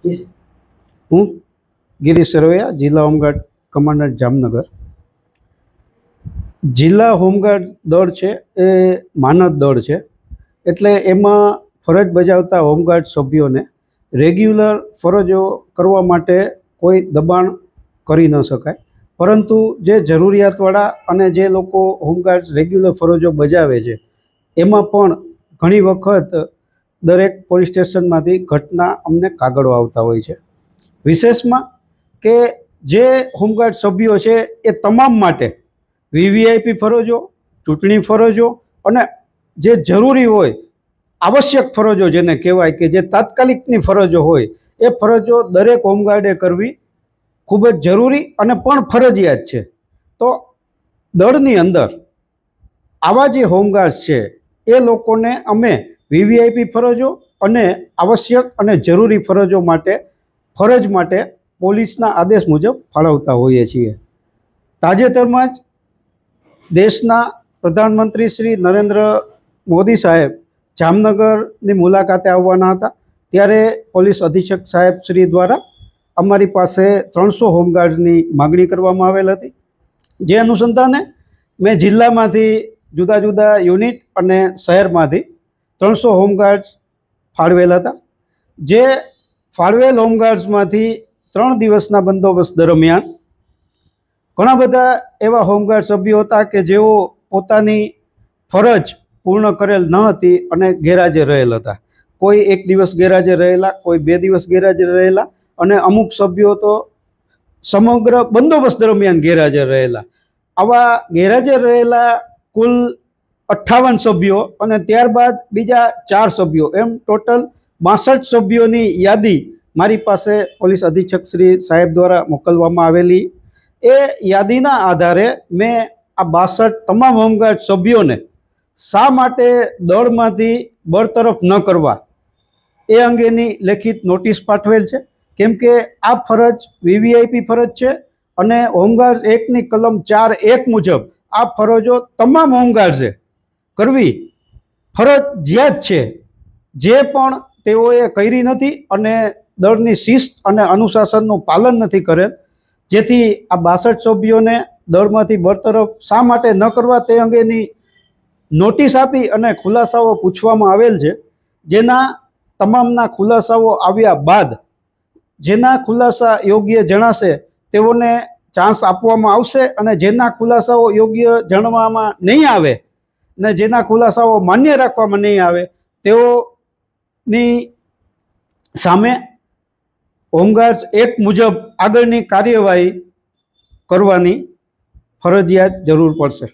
હું ગિરીશ સરવૈયા, જિલ્લા home guard commandant Jamnagar. જિલ્લા હોમગાર્ડ દળ છે એ માનદ દળ છે, એટલે એમાં ફરજ બજાવતા હોમગાર્ડ સભ્યોને રેગ્યુલર ફરજો કરવા માટે કોઈ દબાણ કરી ન શકાય, પરંતુ જે જરૂરિયાતવાળા અને જે લોકો હોમગાર્ડ રેગ્યુલર ફરજો બજાવે છે એમાં પણ ઘણી વખત દરેક પોલીસ સ્ટેશનમાંથી ઘટના અમને કાગળો આવતા હોય છે। વિશેષમાં કે જે હોમગાર્ડ સભ્યો છે એ તમામ માટે વીવીઆઈપી ફરજો, ચૂંટણી ફરજો અને જે જરૂરી હોય આવશ્યક ફરજો જેને કહેવાય કે જે તાત્કાલિકની ફરજો હોય એ ફરજો દરેક હોમગાર્ડે કરવી ખૂબ જ જરૂરી અને પણ ફરજિયાત છે। તો દળની અંદર આવા જે હોમગાર્ડ છે એ લોકોને અમે વીવીઆઈપી ફરજો અને આવશ્યક અને જરૂરી ફરજો માટે ફરજ માટે પોલીસના આદેશ મુજબ ફાળવતા હોઈએ છીએ। તાજેતરમાં જ દેશના પ્રધાનમંત્રી શ્રી નરેન્દ્ર મોદી સાહેબ જામનગરની મુલાકાતે આવવાના હતા, ત્યારે પોલીસ અધિક્ષક સાહેબ શ્રી દ્વારા અમારી પાસે 300 હોમગાર્ડની માગણી કરવામાં આવેલ હતી। જે અનુસંધાને મેં જિલ્લામાંથી જુદા જુદા યુનિટ અને શહેરમાંથી 300 હોમગાર્ડ્સ ફાળવેલ હતા। જે ફાળવેલ હોમગાર્ડ્સમાંથી 3 દિવસના બંદોબસ્ત દરમિયાન ઘણા બધા એવા હોમગાર્ડ સભ્યો હતા કે જેઓ પોતાની ફરજ પૂર્ણ કરેલ ન હતી અને ગેરહાજર રહેલ હતા। કોઈ 1 દિવસ ગેરહાજર રહેલા, કોઈ 2 દિવસ ગેરહાજર રહેલા અને અમુક સભ્યો તો સમગ્ર બંદોબસ્ત દરમિયાન ગેરહાજર રહેલા। આવા ગેરહાજર રહેલા કુલ 58 સભ્યો અને ત્યારબાદ બીજા 4 સભ્યો, એમ ટોટલ 62 સભ્યોની યાદી મારી પાસે પોલીસ અધિક્ષક શ્રી સાહેબ દ્વારા મોકલવામાં આવેલી। એ યાદીના આધારે મેં આ 62 તમામ હોમગાર્ડ સભ્યોને શા માટે દળમાંથી બરતરફ ન કરવા એ અંગેની લેખિત નોટિસ પાઠવેલ છે, કેમ કે આ ફરજ વીવીઆઈપી ફરજ છે અને હોમગાર્ડ એક્ટની કલમ 4(1) મુજબ આ ફરજો તમામ હોમગાર્ડ્સે કરવી ફરજિયાત છે। જે પણ તેઓએ કરી નથી અને દળની શિસ્ત અને અનુશાસનનું પાલન નથી કરેલ, જેથી આ 62 સભ્યોને દળમાંથી બરતરફ શા માટે ન કરવા તે અંગેની નોટિસ આપી અને ખુલાસાઓ પૂછવામાં આવેલ છે। જેના તમામના ખુલાસાઓ આવ્યા બાદ જેના ખુલાસા યોગ્ય જણાશે તેઓને ચાન્સ આપવામાં આવશે અને જેના ખુલાસાઓ યોગ્ય જણવામાં નહીં આવે ને જેના ખુલાસાઓ માન્ય રાખવામાં નહીં આવે તેઓની સામે હોમગાર્ડ્સ એક્ટ મુજબ આગળની કાર્યવાહી કરવાની ફરજિયાત જરૂર પડશે।